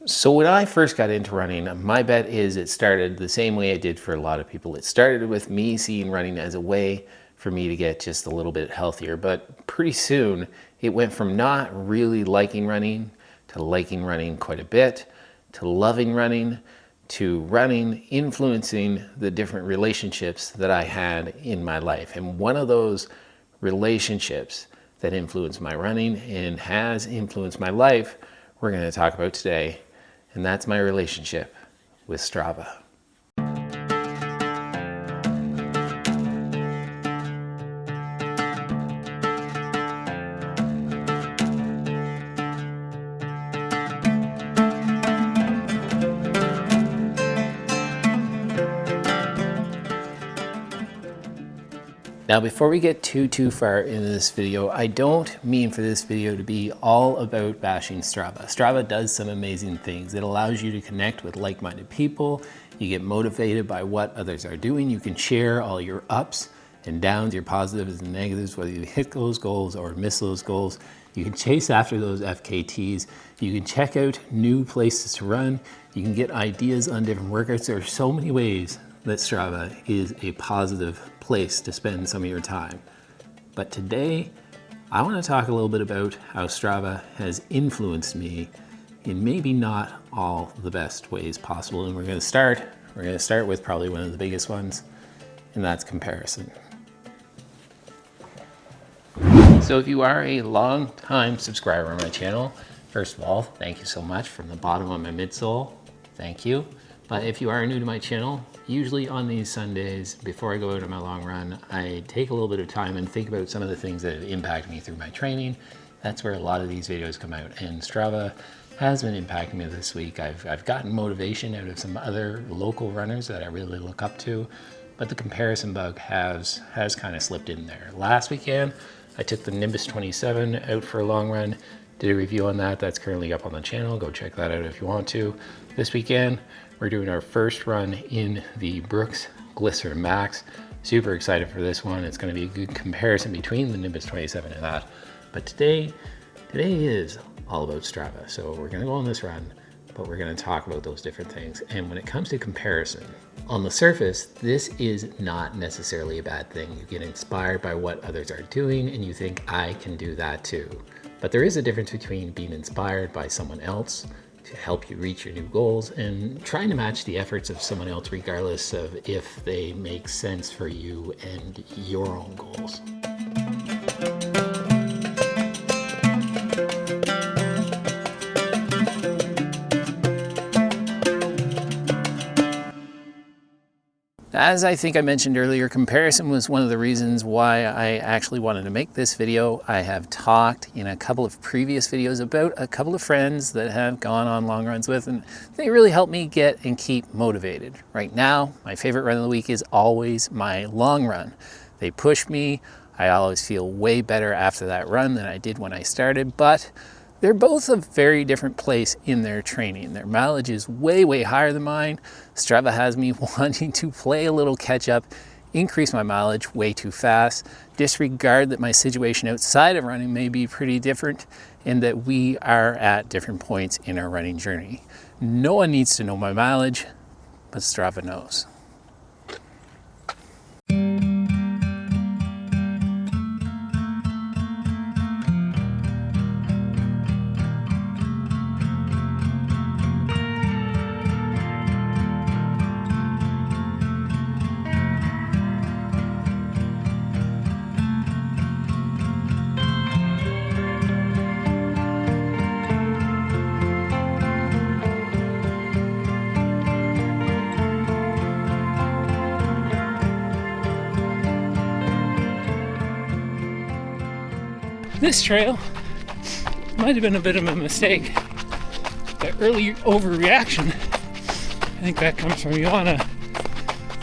So when I first got into running, my bet is it started the same way it did for a lot of people. It started with me seeing running as a way for me to get just a little bit healthier. But pretty soon it went from not really liking running to liking running quite a bit, to loving running, to running influencing the different relationships that I had in my life. And one of those relationships that influenced my running and has influenced my life, we're going to talk about today. And that's my relationship with Strava. Now, before we get too far into this video, I don't mean for this video to be all about bashing Strava. Strava does some amazing things. It allows you to connect with like-minded people. You get motivated by what others are doing. You can share all your ups and downs, your positives and negatives, whether you hit those goals or miss those goals. You can chase after those FKTs. You can check out new places to run. You can get ideas on different workouts. There are so many ways that Strava is a positive place to spend some of your time. But today, I want to talk a little bit about how Strava has influenced me in maybe not all the best ways possible. And we're going to start with probably one of the biggest ones, and that's comparison. So if you are a long-time subscriber on my channel, first of all, thank you so much from the bottom of my midsole. Thank you. But if you are new to my channel, usually on these Sundays, before I go out on my long run, I take a little bit of time and think about some of the things that have impacted me through my training. That's where a lot of these videos come out. And Strava has been impacting me this week. I've gotten motivation out of some other local runners that I really look up to, but the comparison bug has kind of slipped in there. Last weekend, I took the Nimbus 27 out for a long run, did a review on that. That's currently up on the channel. Go check that out if you want to. This weekend, we're doing our first run in the Brooks Glycerin Max. Super excited for this one. It's going to be a good comparison between the Nimbus 27 and that. But today is all about Strava. So we're going to go on this run, but we're going to talk about those different things. And when it comes to comparison, on the surface, this is not necessarily a bad thing. You get inspired by what others are doing and you think, I can do that too. But there is a difference between being inspired by someone else to help you reach your new goals and trying to match the efforts of someone else regardless of if they make sense for you and your own goals. As I think I mentioned earlier, comparison was one of the reasons why I actually wanted to make this video. I have talked in a couple of previous videos about a couple of friends that have gone on long runs with, and they really helped me get and keep motivated. Right now, my favorite run of the week is always my long run. They push me. I always feel way better after that run than I did when I started, but they're both a very different place in their training. Their mileage is way higher than mine. Strava has me wanting to play a little catch up, increase my mileage way too fast, disregard that my situation outside of running may be pretty different and that we are at different points in our running journey. No one needs to know my mileage, but Strava knows. This trail might have been a bit of a mistake. The early overreaction, I think that comes from Joanna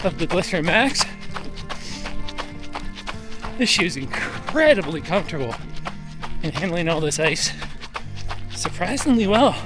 of the Glycerin Max. This shoe is incredibly comfortable in handling all this ice surprisingly well.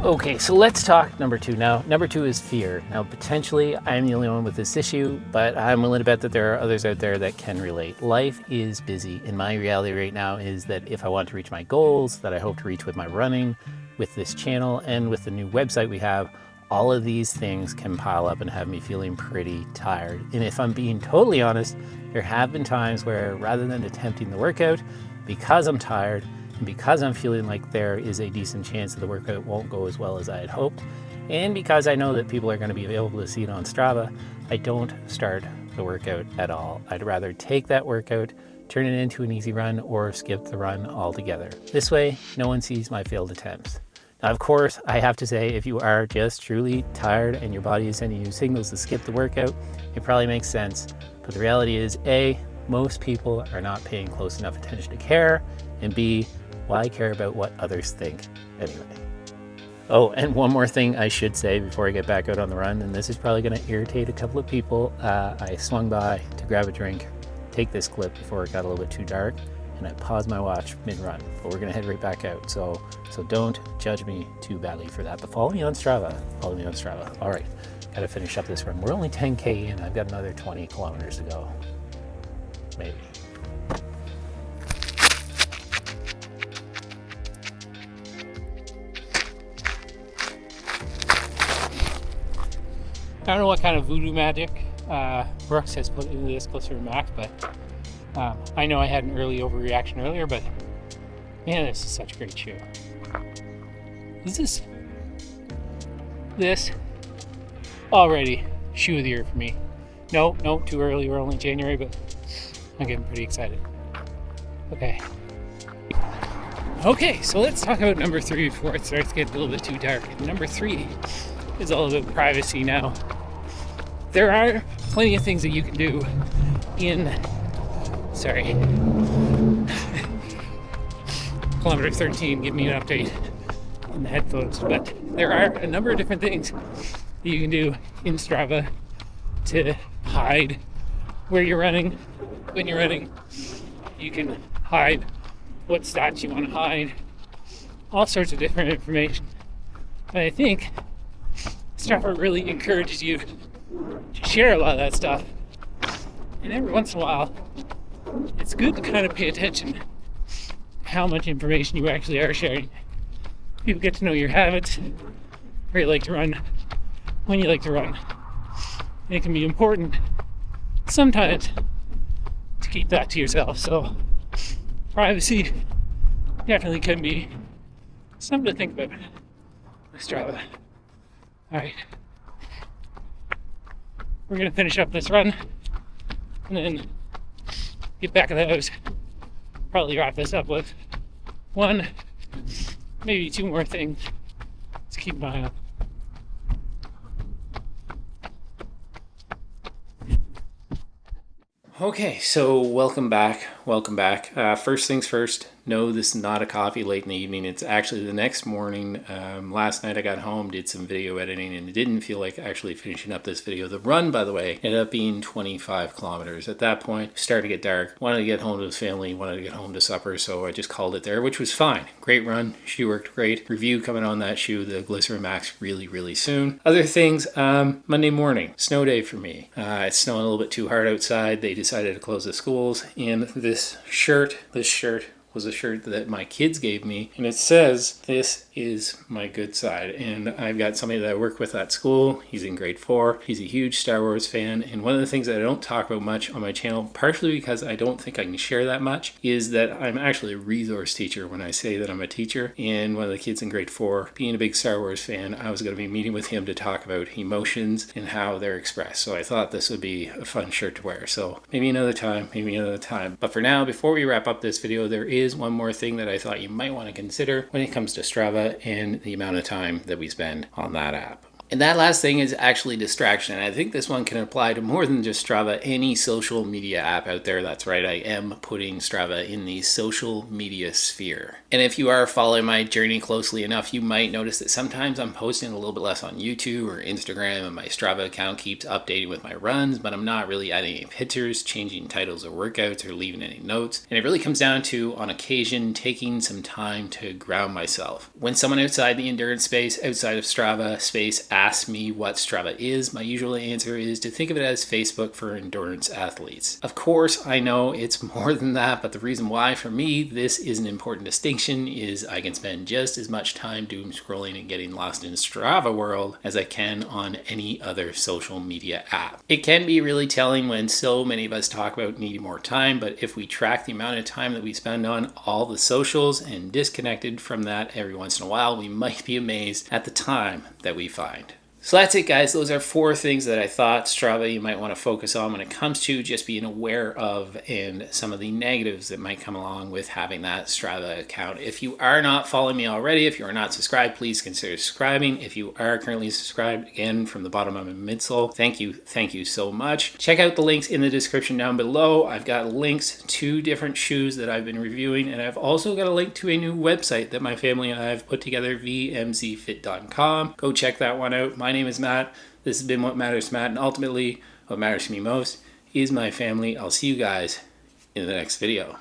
Okay, so let's talk number 2 now. Number 2 is fear. Now, potentially I'm the only one with this issue, but I'm willing to bet that there are others out there that can relate. Life is busy, and my reality right now is that if I want to reach my goals that I hope to reach with my running, with this channel, and with the new website we have, all of these things can pile up and have me feeling pretty tired. And if I'm being totally honest, there have been times where rather than attempting the workout, because I'm tired, and because I'm feeling like there is a decent chance that the workout won't go as well as I had hoped, and because I know that people are going to be able to see it on Strava, I don't start the workout at all. I'd rather take that workout, turn it into an easy run, or skip the run altogether. This way, no one sees my failed attempts. Now, of course, I have to say, if you are just truly tired and your body is sending you signals to skip the workout, it probably makes sense. But the reality is, A, most people are not paying close enough attention to care, and B, why care about what others think anyway? Oh, and one more thing I should say before I get back out on the run, and this is probably going to irritate a couple of people. I swung by to grab a drink, take this clip before it got a little bit too dark, and I paused my watch mid-run, but we're going to head right back out. So don't judge me too badly for that, but follow me on Strava. Follow me on Strava. All right, got to finish up this run. We're only 10K in. I've got another 20 kilometers to go, maybe. I don't know what kind of voodoo magic Brooks has put into this Glycerin Max, but I know I had an early overreaction earlier, but man, this is such a great shoe. Is this already shoe of the year for me? No, too early. We're only January, but I'm getting pretty excited. Okay, so let's talk about number 3 before it starts getting a little bit too dark. Number 3 is all about privacy now. There are plenty of things that you can do kilometer 13, give me an update on the headphones, but there are a number of different things that you can do in Strava to hide where you're running, when you're running. You can hide what stats you want to hide, all sorts of different information. And I think Strava really encourages you to share a lot of that stuff. And every once in a while, it's good to kind of pay attention to how much information you actually are sharing. People get to know your habits, where you like to run, when you like to run. And it can be important sometimes to keep that to yourself. So privacy definitely can be something to think about with Strava. Alright. We're going to finish up this run and then get back to the house. Probably wrap this up with 1, maybe 2 more things to keep an eye on. Okay, so welcome back. First things first, no, this is not a coffee late in the evening. It's actually the next morning. Last night I got home, did some video editing, and it didn't feel like actually finishing up this video. The run, by the way, ended up being 25 kilometers. At that point, it started to get dark. Wanted to get home to the family, wanted to get home to supper, so I just called it there, which was fine. Great run. Shoe worked great. Review coming on that shoe, the Glycerin Max, really soon. Other things, Monday morning, snow day for me. It's snowing a little bit too hard outside. They decided to close the schools, and this shirt was a shirt that my kids gave me, and it says, "This is my good side." And I've got somebody that I work with at school. He's in grade 4. He's a huge Star Wars fan, and one of the things that I don't talk about much on my channel, partially because I don't think I can share that much, is that I'm actually a resource teacher when I say that I'm a teacher. And one of the kids in grade 4, being a big Star Wars fan, I was going to be meeting with him to talk about emotions and how they're expressed. So I thought this would be a fun shirt to wear. So maybe another time. But for now, before we wrap up this video, there is one more thing that I thought you might want to consider when it comes to Strava and the amount of time that we spend on that app. And that last thing is actually distraction. And I think this one can apply to more than just Strava, any social media app out there. That's right, I am putting Strava in the social media sphere. And if you are following my journey closely enough, you might notice that sometimes I'm posting a little bit less on YouTube or Instagram, and my Strava account keeps updating with my runs, but I'm not really adding any pictures, changing titles of workouts, or leaving any notes. And it really comes down to, on occasion, taking some time to ground myself. When someone outside the endurance space, outside of Strava space, asks me what Strava is, my usual answer is to think of it as Facebook for endurance athletes. Of course, I know it's more than that, but the reason why for me this is an important distinction is I can spend just as much time doom scrolling and getting lost in Strava world as I can on any other social media app. It can be really telling when so many of us talk about needing more time, but if we track the amount of time that we spend on all the socials and disconnected from that every once in a while, we might be amazed at the time that we find. So that's it, guys. Those are 4 things that I thought Strava you might want to focus on when it comes to just being aware of, and some of the negatives that might come along with having that Strava account. If you are not following me already, if you are not subscribed, please consider subscribing. If you are currently subscribed, again, from the bottom of my midsole, thank you so much. Check out the links in the description down below. I've got links to different shoes that I've been reviewing, and I've also got a link to a new website that my family and I have put together, vmzfit.com. Go check that one out. My name is Matt. This has been What Matters to Matt, and ultimately, what matters to me most is my family. I'll see you guys in the next video.